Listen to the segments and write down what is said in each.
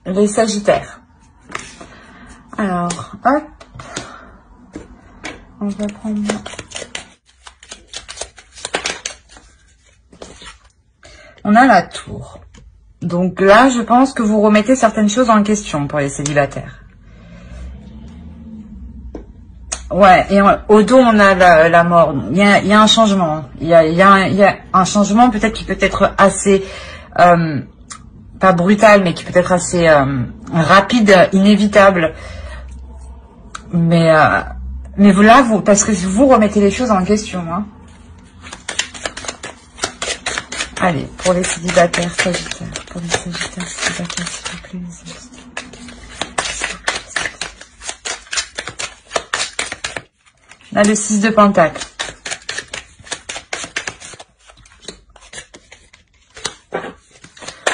les Sagittaires. Alors, hop. On va prendre... On a la tour. Donc là, je pense que vous remettez certaines choses en question pour les célibataires. Ouais, et au dos, on a la mort. Il y a un changement. Il y a un changement peut-être qui peut être assez... pas brutal, mais qui peut être assez rapide, inévitable. Mais vous là, parce que vous remettez les choses en question. Hein. Allez, pour les célibataires, Sagittaires. Pour les Sagittaires, célibataires, s'il vous plaît, les Sagittaires. On a le 6 de Pentacle.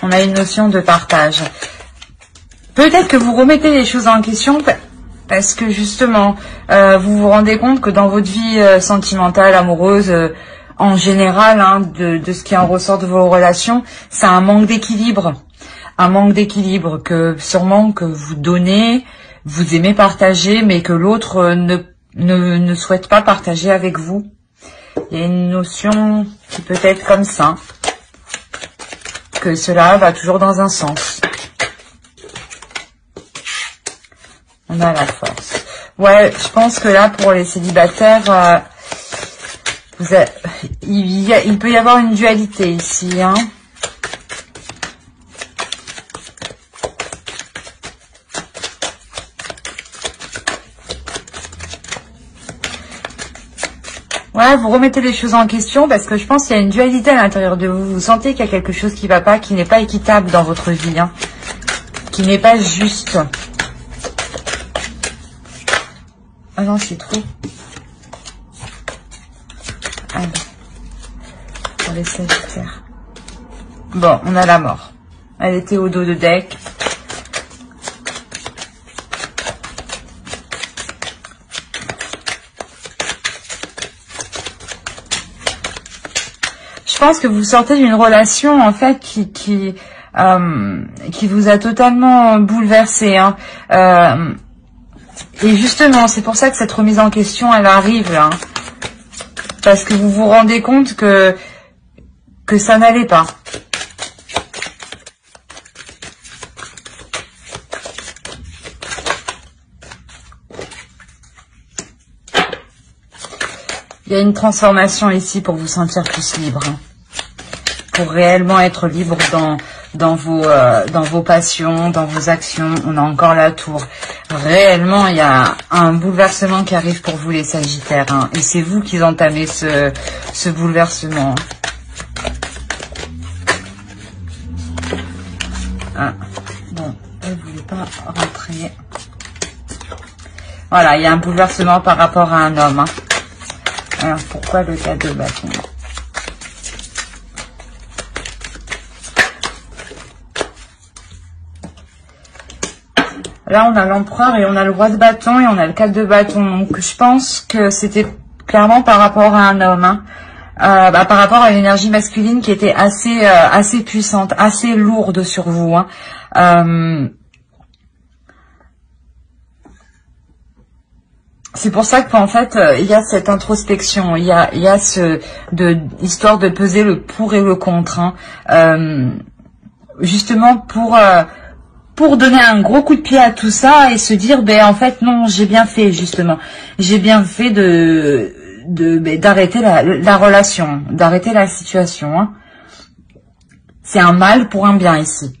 On a une notion de partage. Peut-être que vous remettez les choses en question parce que justement, vous vous rendez compte que dans votre vie sentimentale, amoureuse, en général, hein, de ce qui en ressort de vos relations, c'est un manque d'équilibre. Un manque d'équilibre que sûrement que vous donnez, vous aimez partager, mais que l'autre ne souhaite pas partager avec vous. Il y a une notion qui peut être comme ça. Que cela va toujours dans un sens. On a la force. Ouais, je pense que là, pour les célibataires, il peut y avoir une dualité ici. Hein. Ouais, vous remettez les choses en question parce que je pense qu'il y a une dualité à l'intérieur de vous. Vous sentez qu'il y a quelque chose qui ne va pas, qui n'est pas équitable dans votre vie, hein, qui n'est pas juste. Ah non, c'est trop. Allez, pour les Sagittaires. Bon, on a la mort. Elle était au dos de deck. Je pense que vous sortez d'une relation en fait qui vous a totalement bouleversé. Hein. Et justement, c'est pour ça que cette remise en question, elle arrive là. Hein. Parce que vous vous rendez compte que ça n'allait pas. Il y a une transformation ici pour vous sentir plus libre. Hein. Pour réellement être libre dans vos passions, dans vos actions. On a encore la tour. Réellement, il y a un bouleversement qui arrive pour vous les Sagittaires. Hein, et c'est vous qui entamez ce bouleversement. Ah, bon, elle ne voulait pas rentrer. Voilà, il y a un bouleversement par rapport à un homme. Hein. Alors, pourquoi le 4 de bâton? Là, on a l'empereur et on a le roi de bâton et on a le 4 de bâton. Donc, je pense que c'était clairement par rapport à un homme. Hein. Par rapport à l'énergie masculine qui était assez puissante, assez lourde sur vous. Hein. C'est pour ça qu'en fait, il y a cette introspection, il y a histoire de peser le pour et le contre. Hein. Justement pour donner un gros coup de pied à tout ça et se dire, ben en fait non, j'ai bien fait justement, j'ai bien fait d'arrêter la relation, d'arrêter la situation. Hein. C'est un mal pour un bien ici.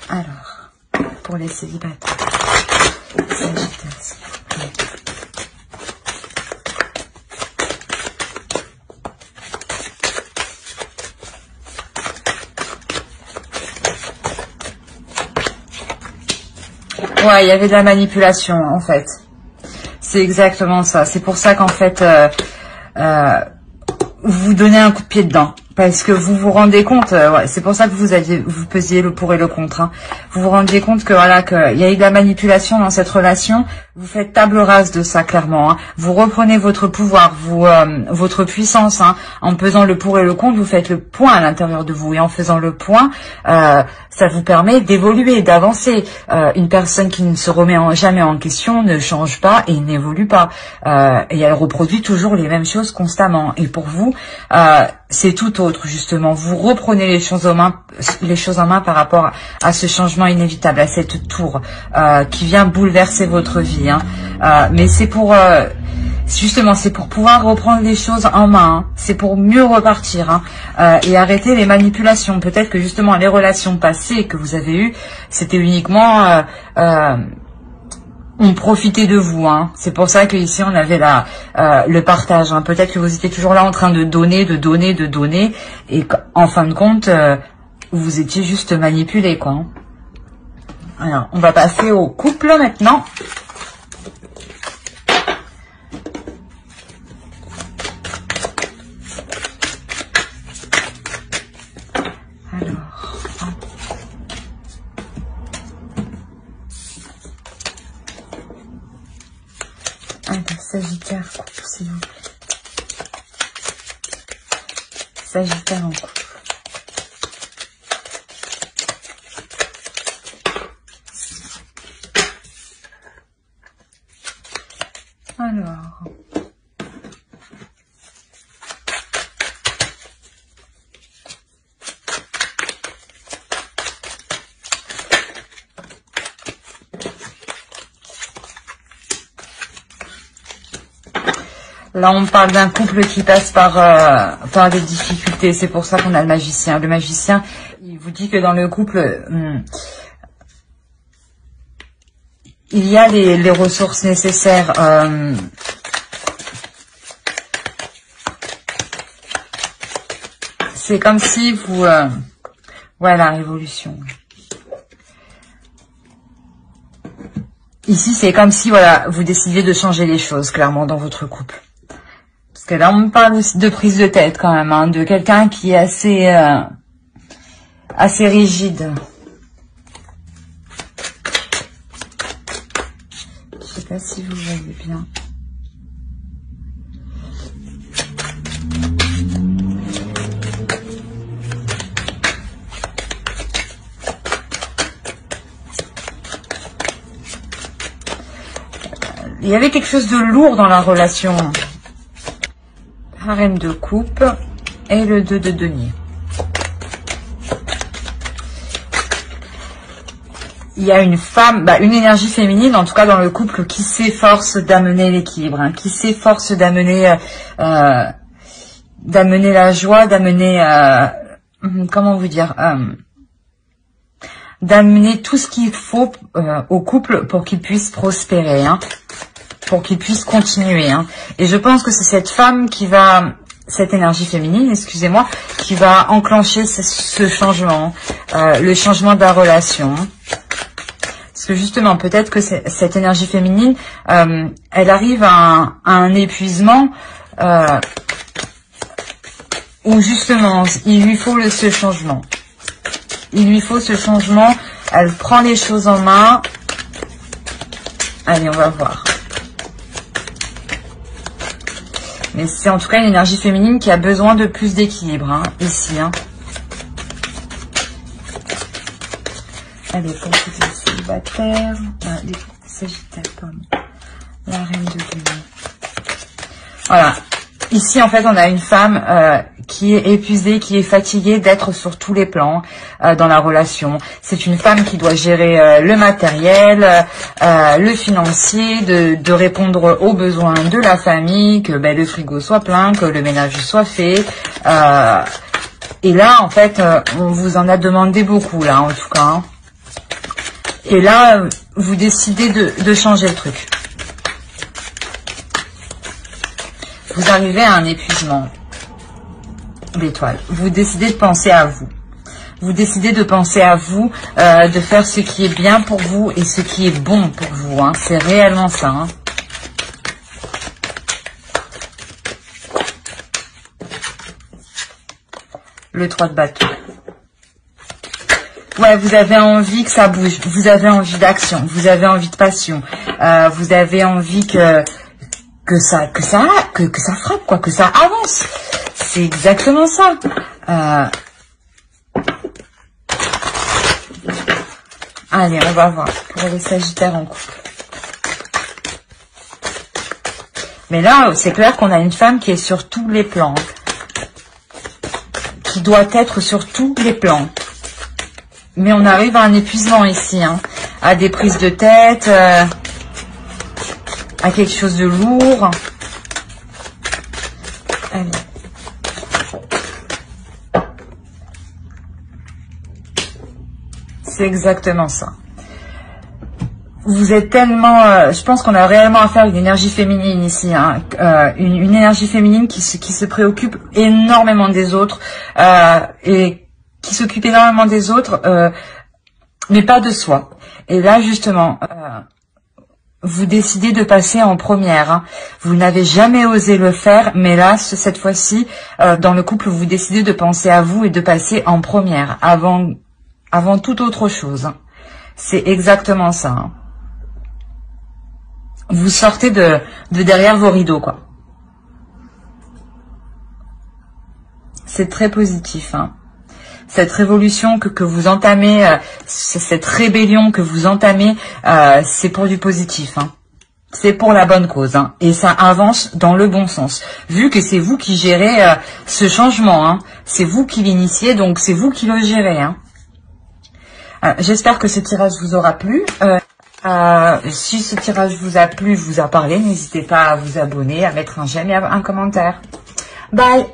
Alors, pour les célibataires, Sagittaire, s'il vous plaît. Ouais, il y avait de la manipulation, en fait. C'est exactement ça. C'est pour ça qu'en fait, vous donnez un coup de pied dedans. Parce que vous vous rendez compte, ouais, c'est pour ça que vous pesiez le pour et le contre. Hein. Vous vous rendez compte que voilà, qu'il y a eu de la manipulation dans cette relation. Vous faites table rase de ça clairement. Hein. Vous reprenez votre pouvoir, votre puissance, hein. En pesant le pour et le contre, vous faites le point à l'intérieur de vous. Et en faisant le point, ça vous permet d'évoluer, d'avancer. Une personne qui ne se remet jamais en question ne change pas et n'évolue pas. Et elle reproduit toujours les mêmes choses constamment. Et pour vous, c'est tout autre justement. Vous reprenez les choses en main par rapport à ce changement inévitable, à cette tour qui vient bouleverser votre vie. Hein. Mais c'est pour justement, c'est pour pouvoir reprendre les choses en main. Hein. C'est pour mieux repartir et arrêter les manipulations. Peut-être que justement les relations passées que vous avez eues, c'était uniquement on profitait de vous, hein. C'est pour ça que ici on avait le partage. Hein. Peut-être que vous étiez toujours là en train de donner, et en fin de compte, vous étiez juste manipulé, quoi. Hein. Alors, on va passer au couple maintenant. Sagittaire, couple, s'il vous plaît. Sagittaire en couple. Alors. Là, on parle d'un couple qui passe par des difficultés. C'est pour ça qu'on a le magicien. Le magicien, il vous dit que dans le couple, il y a les ressources nécessaires. C'est comme si vous... voilà, révolution. Ici, c'est comme si voilà, vous décidiez de changer les choses, clairement, dans votre couple. Parce que là, on me parle aussi de prise de tête quand même, hein, de quelqu'un qui est assez rigide. Je sais pas si vous voyez bien. Il y avait quelque chose de lourd dans la relation. La reine de coupe et le 2 de denier. Il y a une femme, une énergie féminine, en tout cas dans le couple, qui s'efforce d'amener l'équilibre, hein, qui s'efforce d'amener la joie, d'amener, comment vous dire, d'amener tout ce qu'il faut au couple pour qu'il puisse prospérer, hein, pour qu'il puisse continuer. Hein. Et je pense que c'est cette femme qui va, cette énergie féminine, excusez-moi, qui va enclencher ce changement, le changement de la relation. Parce que justement, peut-être que cette énergie féminine, elle arrive à un épuisement où justement, il lui faut ce changement. Il lui faut ce changement. Elle prend les choses en main. Allez, on va voir. Mais c'est en tout cas une énergie féminine qui a besoin de plus d'équilibre, hein, ici. Hein. Allez, pour les célibataires, les sagittaires, pardon. La reine de denier. Voilà. Ici, en fait, on a une femme qui est épuisée, qui est fatiguée d'être sur tous les plans dans la relation. C'est une femme qui doit gérer le matériel, le financier, de répondre aux besoins de la famille, que le frigo soit plein, que le ménage soit fait. Et là, en fait, on vous en a demandé beaucoup, là, en tout cas. Hein. Et là, vous décidez de changer le truc. Vous arrivez à un épuisement d'étoiles. Vous décidez de penser à vous. Vous décidez de penser à vous, de faire ce qui est bien pour vous et ce qui est bon pour vous. Hein. C'est réellement ça. Hein. Le 3 de bâton. Ouais, vous avez envie que ça bouge, vous avez envie d'action, vous avez envie de passion, vous avez envie que ça frappe, quoi, que ça avance. C'est exactement ça. Allez, on va voir pour les Sagittaires en couple. Mais là, c'est clair qu'on a une femme qui est sur tous les plans. Qui doit être sur tous les plans. Mais on arrive à un épuisement ici, hein, à des prises de tête, à quelque chose de lourd. Allez. C'est exactement ça. Vous êtes tellement... je pense qu'on a réellement affaire à une énergie féminine ici. Hein, une énergie féminine qui se préoccupe énormément des autres. Et qui s'occupe énormément des autres, mais pas de soi. Et là, justement, vous décidez de passer en première. Hein. Vous n'avez jamais osé le faire, mais là, cette fois-ci, dans le couple, vous décidez de penser à vous et de passer en première, avant toute autre chose. Hein. C'est exactement ça. Hein. Vous sortez de derrière vos rideaux, quoi. C'est très positif, hein. Cette révolution que vous entamez, cette rébellion que vous entamez, c'est pour du positif. Hein. C'est pour la bonne cause. Hein. Et ça avance dans le bon sens. Vu que c'est vous qui gérez ce changement. Hein. C'est vous qui l'initiez, donc c'est vous qui le gérez. Hein. J'espère que ce tirage vous aura plu. Si ce tirage vous a plu, vous a parlé, n'hésitez pas à vous abonner, à mettre un j'aime et un commentaire. Bye!